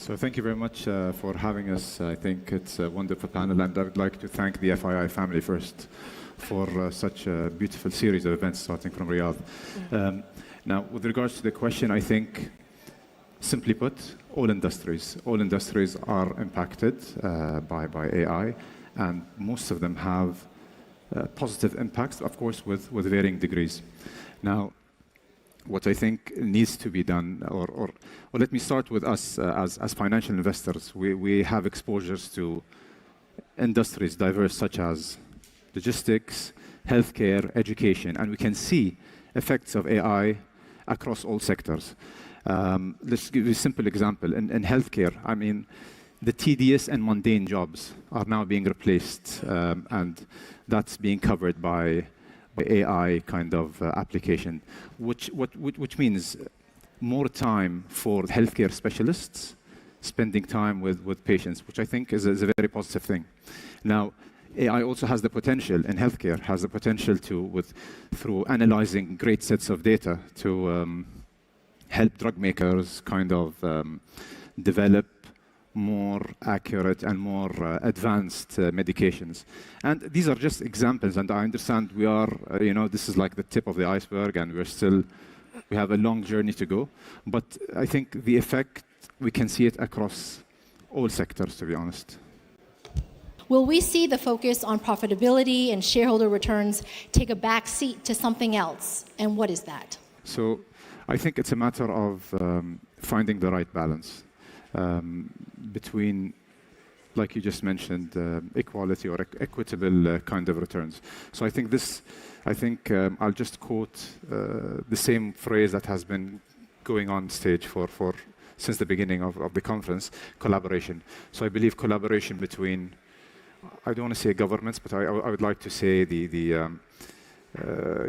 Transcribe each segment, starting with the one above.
So thank you very much for having us. I think it's a wonderful panel, and I would like to thank the FII family first for such a beautiful series of events starting from Riyadh. Now, with regards to the question, I think, simply put, all industries are impacted by AI, and most of them have positive impacts, of course, with varying degrees. Now, what I think needs to be done, or let me start with us as financial investors. We have exposures to industries diverse, such as logistics, healthcare, education, and we can see effects of AI across all sectors. Let's give you a simple example. In healthcare, I mean, the tedious and mundane jobs are now being replaced, and that's being covered by AI kind of application, which means more time for healthcare specialists, spending time with patients, which I think is a very positive thing. Now, AI also has the potential, in healthcare, has the potential to, through analyzing great sets of data, to help drug makers kind of develop more accurate and more advanced medications. And these are just examples, and I understand we are, this is like the tip of the iceberg, and we have a long journey to go. But I think the effect, we can see it across all sectors, to be honest. Will we see the focus on profitability and shareholder returns take a back seat to something else? And what is that? So I think it's a matter of finding the right balance between, like you just mentioned, equality or equitable kind of returns. So I think I'll just quote the same phrase that has been going on stage since the beginning of the conference: collaboration. So I believe collaboration between, I don't want to say governments, but I would like to say the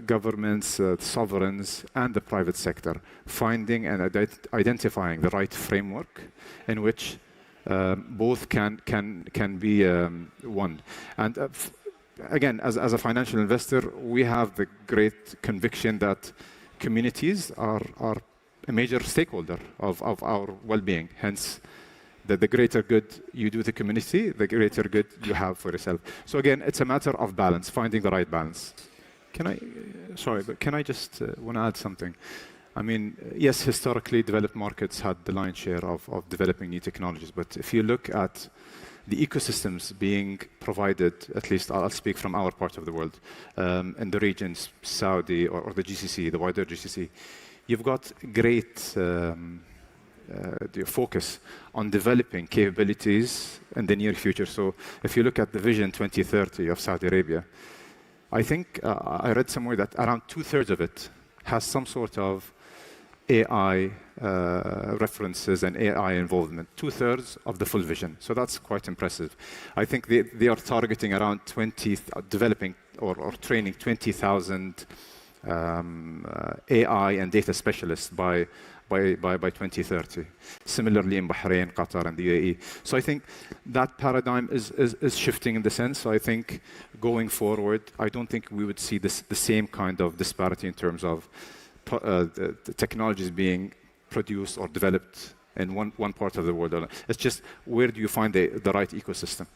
governments, sovereigns, and the private sector, finding and identifying the right framework in which both can be one. And again, as a financial investor, we have the great conviction that communities are a major stakeholder of our well-being. Hence, the greater good you do the community, the greater good you have for yourself. So again, it's a matter of balance, finding the right balance. Can I just want to add something? I mean, yes, historically, developed markets had the lion's share of developing new technologies. But if you look at the ecosystems being provided, at least I'll speak from our part of the world, in the regions, Saudi or the GCC, the wider GCC, you've got great focus on developing capabilities in the near future. So if you look at the Vision 2030 of Saudi Arabia, I think I read somewhere that around 2/3 of it has some sort of AI references and AI involvement. 2/3 of the full vision. So that's quite impressive. I think they are targeting around developing or training 20,000 AI and data specialists by 2030. Similarly in Bahrain, Qatar, and the UAE. So I think that paradigm is shifting in the sense. So I think going forward, I don't think we would see the same kind of disparity in terms of the technologies being produced or developed in one part of the world. It's just, where do you find the right ecosystem?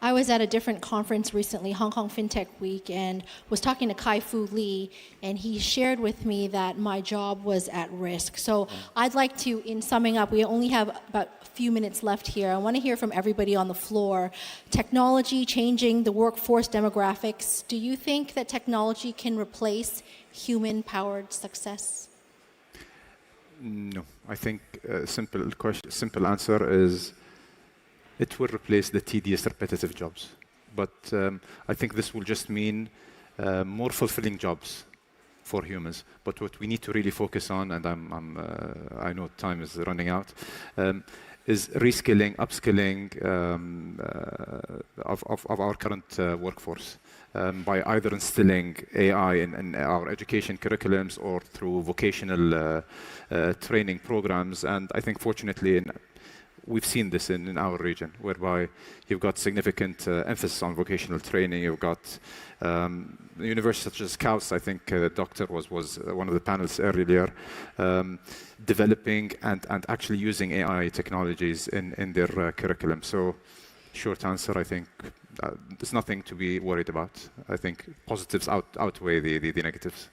I was at a different conference recently, Hong Kong FinTech Week, and was talking to Kai-Fu Lee, and he shared with me that my job was at risk. So I'd like to, in summing up, we only have about a few minutes left here. I want to hear from everybody on the floor. Technology changing the workforce demographics. Do you think that technology can replace human-powered success? No. I think a simple answer is, it will replace the tedious, repetitive jobs. But I think this will just mean more fulfilling jobs for humans. But what we need to really focus on, and I know time is running out, is reskilling, upskilling of our current workforce by either instilling AI in our education curriculums or through vocational training programs. And I think, fortunately, we've seen this in our region, whereby you've got significant emphasis on vocational training. You've got universities such as KAUST, I think the doctor was one of the panels earlier, developing and actually using AI technologies in their curriculum. So short answer, I think there's nothing to be worried about. I think positives outweigh the negatives.